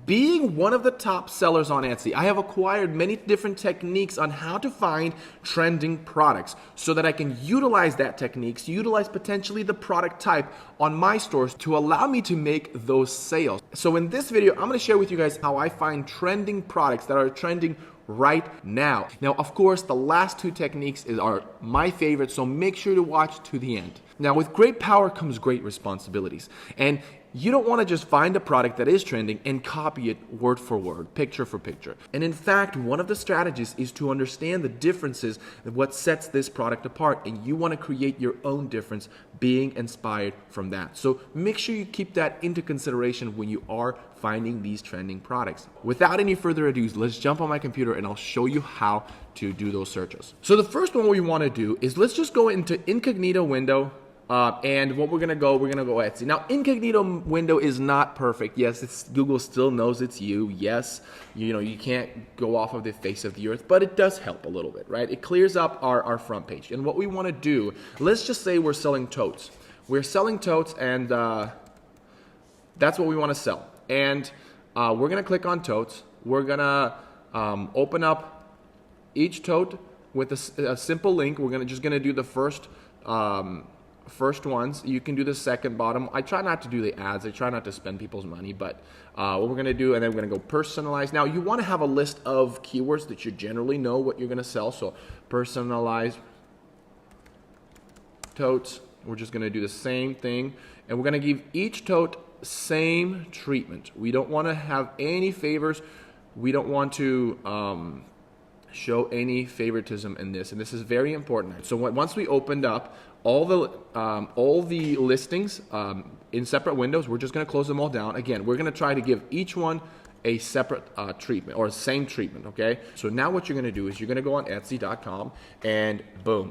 Being one of the top sellers on Etsy, I have acquired many different techniques on how to find trending products so that I can utilize that techniques, utilize potentially the product type on my stores to allow me to make those sales. So in this video, I'm going to share with you guys how I find trending products that are trending right now. Now, of course, the last two techniques are my favorite, so make sure to watch to the end. Now, with great power comes great responsibilities. And you don't want to just find a product that is trending and copy it word for word, picture for picture. And in fact, one of the strategies is to understand the differences of what sets this product apart, and you want to create your own difference being inspired from that. So make sure you keep that into consideration when you are finding these trending products. Without any further ado, let's jump on my computer and I'll show you how to do those searches. So the first one we want to do is let's just go into incognito window. And what we're gonna go Etsy. Now, incognito window is not perfect. Yes, Google still knows it's you. Yes, you can't go off of the face of the earth, but it does help a little bit, right? It clears up our front page. And what we want to do, let's just say we're selling totes. We're selling totes, and that's what we want to sell. And we're gonna click on totes. We're gonna open up each tote with a simple link. We're just gonna do the first ones. You can do the second bottom. I try not to do the ads. I try not to spend people's money, but what we're going to do, and then we're going to go personalize. Now, you want to have a list of keywords that you generally know what you're going to sell. So personalize totes. We're just going to do the same thing, and we're going to give each tote same treatment. We don't want to have any favors. We don't want to show any favoritism in this, and this is very important. So once we opened up all the listings in separate windows, we're just going to close them all down. Again, we're going to try to give each one a separate treatment or same treatment, okay? So now what you're going to do is you're going to go on Etsy.com and boom,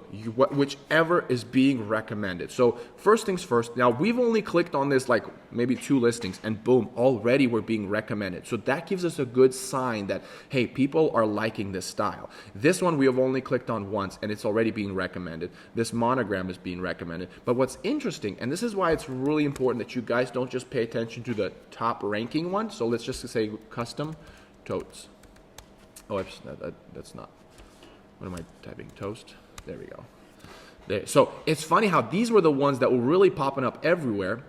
whichever is being recommended. So first things first, now we've only clicked on this like maybe 2 listings and boom, already we're being recommended. So that gives us a good sign that, hey, people are liking this style. This one we have only clicked on once and it's already being recommended. This monogram is being recommended. But what's interesting, and this is why it's really important that you guys don't just pay attention to the top ranking one. So let's just say custom totes. Oh, that's not. What am I typing? Toast. There we go. There. So it's funny how these were the ones that were really popping up everywhere.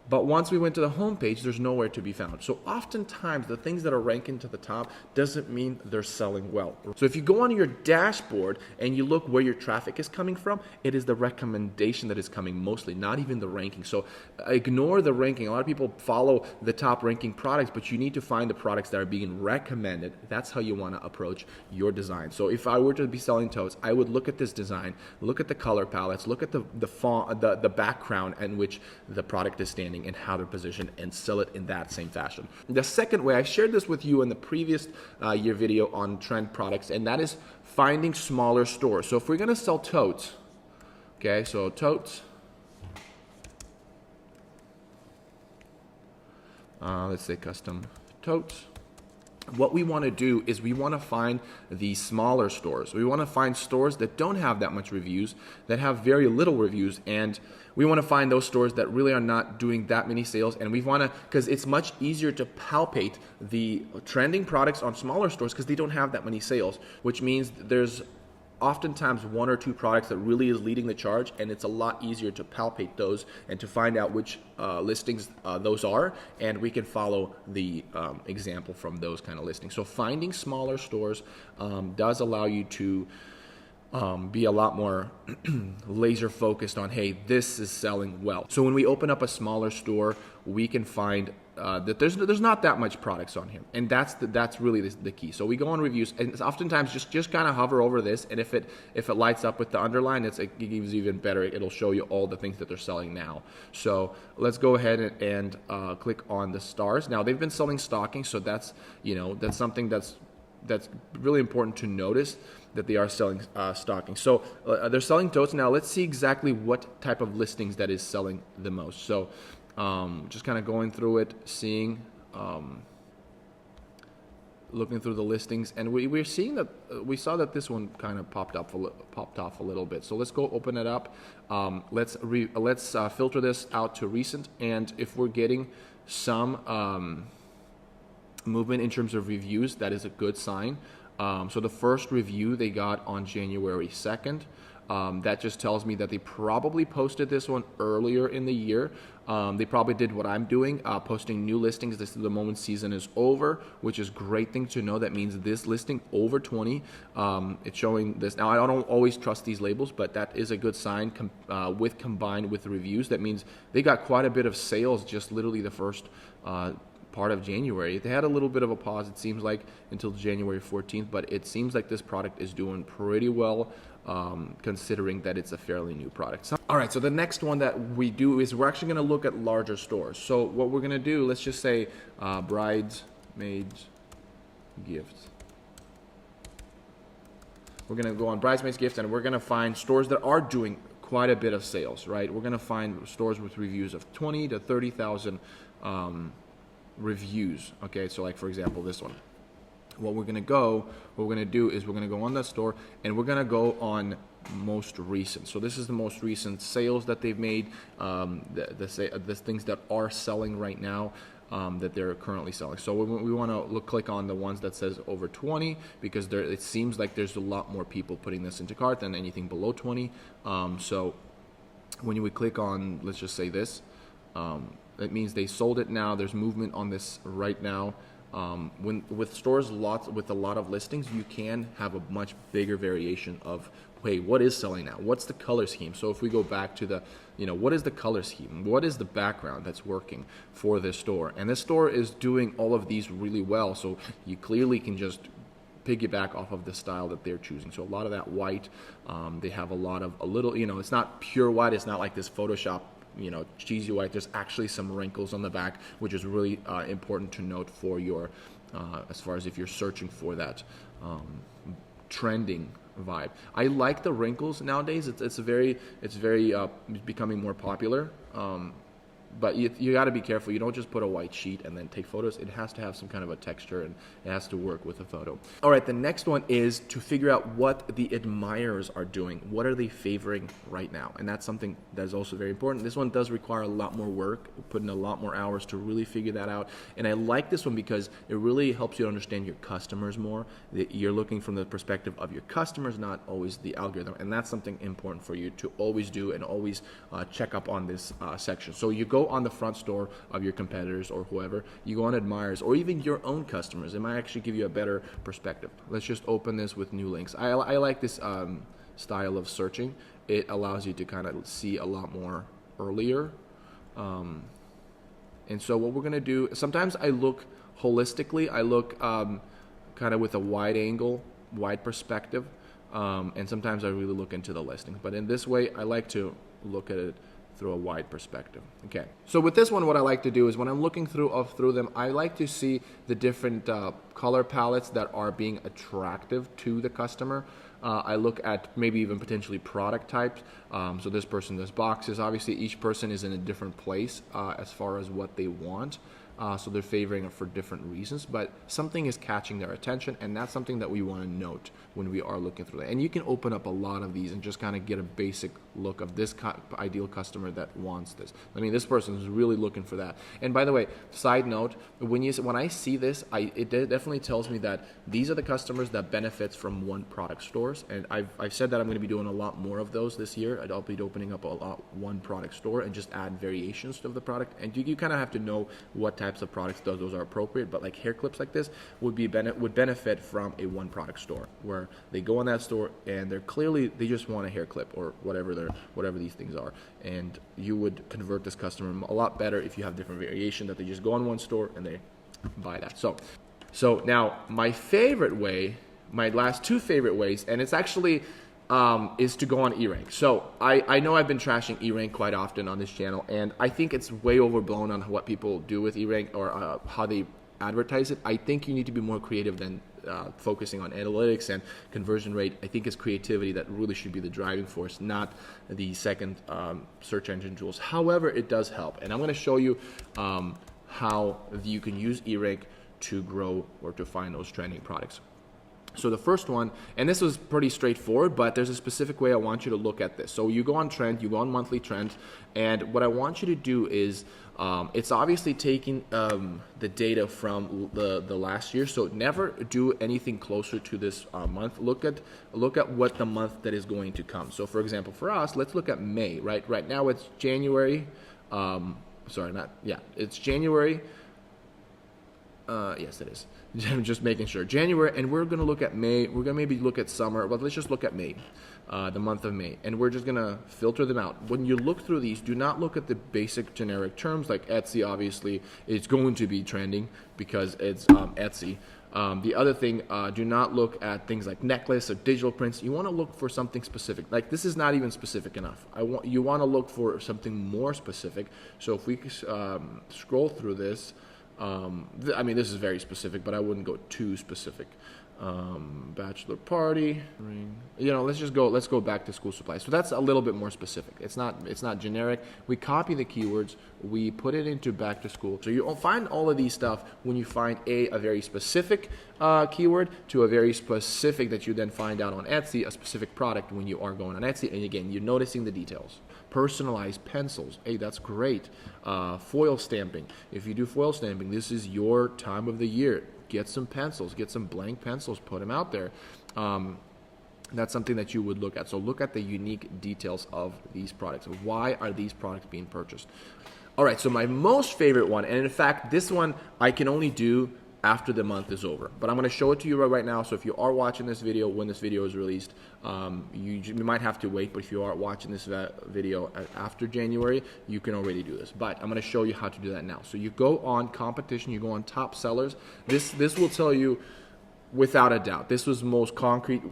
But once we went to the home page, there's nowhere to be found. So oftentimes, the things that are ranking to the top doesn't mean they're selling well. So if you go on your dashboard and you look where your traffic is coming from, it is the recommendation that is coming mostly, not even the ranking. So ignore the ranking. A lot of people follow the top ranking products, but you need to find the products that are being recommended. That's how you want to approach your design. So if I were to be selling totes, I would look at this design, look at the color palettes, look at the font, the background in which the product is standing, and how they're positioned, and sell it in that same fashion. The second way, I shared this with you in the previous year video on trend products, and that is finding smaller stores. So if we're going to sell totes, okay, so totes, let's say custom totes. What we want to do is we want to find the smaller stores. We want to find stores that don't have that much reviews, that have very little reviews, and we want to find those stores that really are not doing that many sales. And we want to, because it's much easier to palpate the trending products on smaller stores because they don't have that many sales, which means there's oftentimes 1 or 2 products that really is leading the charge, and it's a lot easier to palpate those and to find out which listings those are, and we can follow the example from those kind of listings. So finding smaller stores does allow you to be a lot more laser focused on, hey, this is selling well. So when we open up a smaller store, we can find that there's not that much products on here, and that's really the key. So we go on reviews, and oftentimes just kind of hover over this, and if it lights up with the underline, it gives even better. It'll show you all the things that they're selling now. So let's go ahead and click on the stars. Now they've been selling stockings, so that's something that's really important to notice, that they are selling stockings. So they're selling totes. Now let's see exactly what type of listings that is selling the most. So just kind of going through it, seeing, looking through the listings, and we're seeing that we saw that this one kind of popped off a little bit. So let's go open it up. Let's filter this out to recent, and if we're getting some movement in terms of reviews. That is a good sign. So the first review they got on January 2nd. That just tells me that they probably posted this one earlier in the year. They probably did what I'm doing, posting new listings. This is the moment season is over, which is a great thing to know. That means this listing over 20. It's showing this. Now, I don't always trust these labels, but that is a good sign combined with the reviews. That means they got quite a bit of sales just literally the first part of January. They had a little bit of a pause, it seems like, until January 14th, but it seems like this product is doing pretty well. Considering that it's a fairly new product. All right, so the next one that we do is we're actually going to look at larger stores. So what we're going to do, let's just say bridesmaids gifts. We're going to go on bridesmaids gifts, and we're going to find stores that are doing quite a bit of sales, right? We're going to find stores with reviews of 20 to 30,000 reviews. Okay, so like for example, this one. What we're going to do is we're going to go on that store, and we're going to go on most recent. So this is the most recent sales that they've made, the things that are selling right now, that they're currently selling. So we want to click on the ones that says over 20, because it seems like there's a lot more people putting this into cart than anything below 20. So when we click on, let's just say this, that means they sold it now. There's movement on this right now. With stores with a lot of listings, you can have a much bigger variation of, hey, what is selling now? What's the color scheme? So if we go back to the, what is the color scheme? What is the background that's working for this store? And this store is doing all of these really well. So you clearly can just piggyback off of the style that they're choosing. So a lot of that white, they have a little, it's not pure white. It's not like this Photoshop cheesy white. There's actually some wrinkles on the back, which is really important to note for your, as far as if you're searching for that trending vibe. I like the wrinkles nowadays. It's becoming more popular. But you got to be careful. You don't just put a white sheet and then take photos. It has to have some kind of a texture, and it has to work with a photo. All right, the next one is to figure out what the admirers are doing. What are they favoring right now? And that's something that is also very important. This one does require a lot more work, put in a lot more hours to really figure that out. And I like this one because it really helps you understand your customers more. That you're looking from the perspective of your customers, not always the algorithm. And that's something important for you to always do, and always check up on this section. So you go on the front store of your competitors or whoever, you go on admirers or even your own customers. It might actually give you a better perspective. Let's just open this with new links. I like this style of searching. It allows you to kind of see a lot more earlier. And so what we're going to do, sometimes I look holistically. I look kind of with a wide perspective. And sometimes I really look into the listings. But in this way, I like to look at it through a wide perspective. Okay, so with this one, what I like to do is when I'm looking through them, I like to see the different color palettes that are being attractive to the customer. I look at maybe even potentially product types. So this person does boxes. Obviously, each person is in a different place as far as what they want. So they're favoring it for different reasons, but something is catching their attention, and that's something that we want to note when we are looking through that. And you can open up a lot of these and just kind of get a basic look of this ideal customer that wants this. I mean, this person is really looking for that. And by the way, side note, when I see this, it definitely tells me that these are the customers that benefits from one product stores. And I've said that I'm going to be doing a lot more of those this year. I'll be opening up one product store and just add variations of the product. And you kind of have to know what types of products those are appropriate. But like hair clips like this would benefit from a one product store where they go on that store and they just want a hair clip or whatever these things are. And you would convert this customer a lot better if you have different variation that they just go on one store and they buy that. So now my last two favorite ways, and it's actually is to go on E-Rank. So I know I've been trashing E-Rank quite often on this channel, and I think it's way overblown on what people do with E-Rank or how they advertise it. I think you need to be more creative than focusing on analytics and conversion rate. I think it's creativity that really should be the driving force, not the second search engine tools. However, it does help, and I'm going to show you how you can use E-Rank to grow or to find those trending products. So the first one, and this was pretty straightforward, but there's a specific way I want you to look at this. So you go on trend, you go on monthly trend, and what I want you to do is, it's obviously taking the data from the last year. So never do anything closer to this month. Look at what the month that is going to come. So for example, for us, let's look at May. Right now it's January. It's January. Yes, it is. I'm just making sure. January, and we're going to look at May. We're going to maybe look at summer, but let's just look at May, the month of May. And we're just going to filter them out. When you look through these, do not look at the basic generic terms like Etsy. Obviously, it's going to be trending because it's Etsy. The other thing, do not look at things like necklace or digital prints. You want to look for something specific. Like this is not even specific enough. You want to look for something more specific. So if we scroll through this, I mean, this is very specific, but I wouldn't go too specific. Bachelor party, ring. Let's go back to school supplies. So that's a little bit more specific. It's not generic. We copy the keywords, we put it into back to school. So you'll find all of these stuff when you find a very specific keyword to a very specific that you then find out on Etsy, a specific product when you are going on Etsy. And again, you're noticing the details. Personalized pencils. Hey, that's great. Foil stamping. If you do foil stamping, this is your time of the year. Get some pencils, get some blank pencils, put them out there. That's something that you would look at. So look at the unique details of these products. Why are these products being purchased? All right, so my most favorite one, and in fact, this one I can only do after the month is over. But I'm going to show it to you right now. So if you are watching this video when this video is released, you might have to wait. But if you are watching this video after January, you can already do this. But I'm going to show you how to do that now. So you go on competition, you go on top sellers. This will tell you without a doubt. This was the most concrete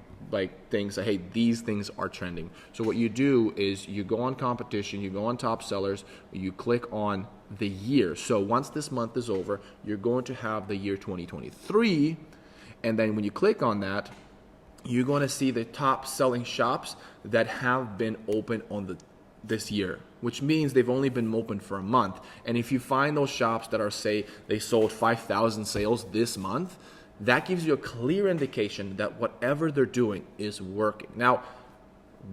things that, hey, these things are trending. So what you do is you go on competition, you go on top sellers, you click on the year. So once this month is over, you're going to have the year 2023, and then when you click on that, you're going to see the top selling shops that have been open on this year, which means they've only been open for a month. And if you find those shops that are, say, they sold 5,000 sales this month, that gives you a clear indication that whatever they're doing is working. Now,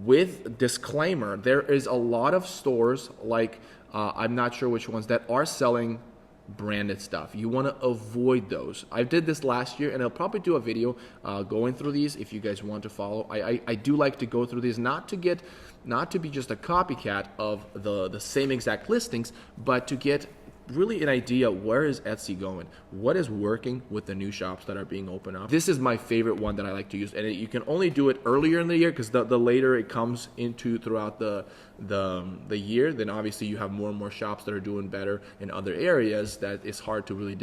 with disclaimer, there is a lot of stores I'm not sure which ones that are selling branded stuff. You want to avoid those. I did this last year, and I'll probably do a video going through these if you guys want to follow. I do like to go through these, not to be just a copycat of the same exact listings, but to get really an idea, where is Etsy going? What is working with the new shops that are being opened up? This is my favorite one that I like to use, and you can only do it earlier in the year because the later it comes into throughout the year, then obviously you have more and more shops that are doing better in other areas that it's hard to really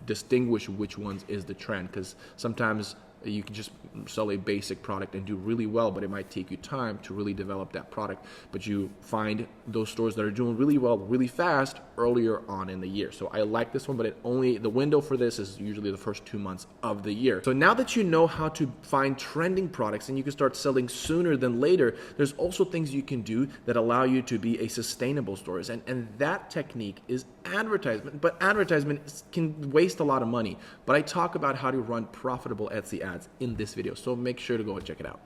distinguish which ones is the trend, because sometimes you can just sell a basic product and do really well, but it might take you time to really develop that product. But you find those stores that are doing really well, really fast earlier on in the year. So I like this one, but the window for this is usually the first 2 months of the year. So now that you know how to find trending products and you can start selling sooner than later, there's also things you can do that allow you to be a sustainable store. And that technique is advertisement, but advertisement can waste a lot of money. But I talk about how to run profitable Etsy ads in this video, so make sure to go and check it out.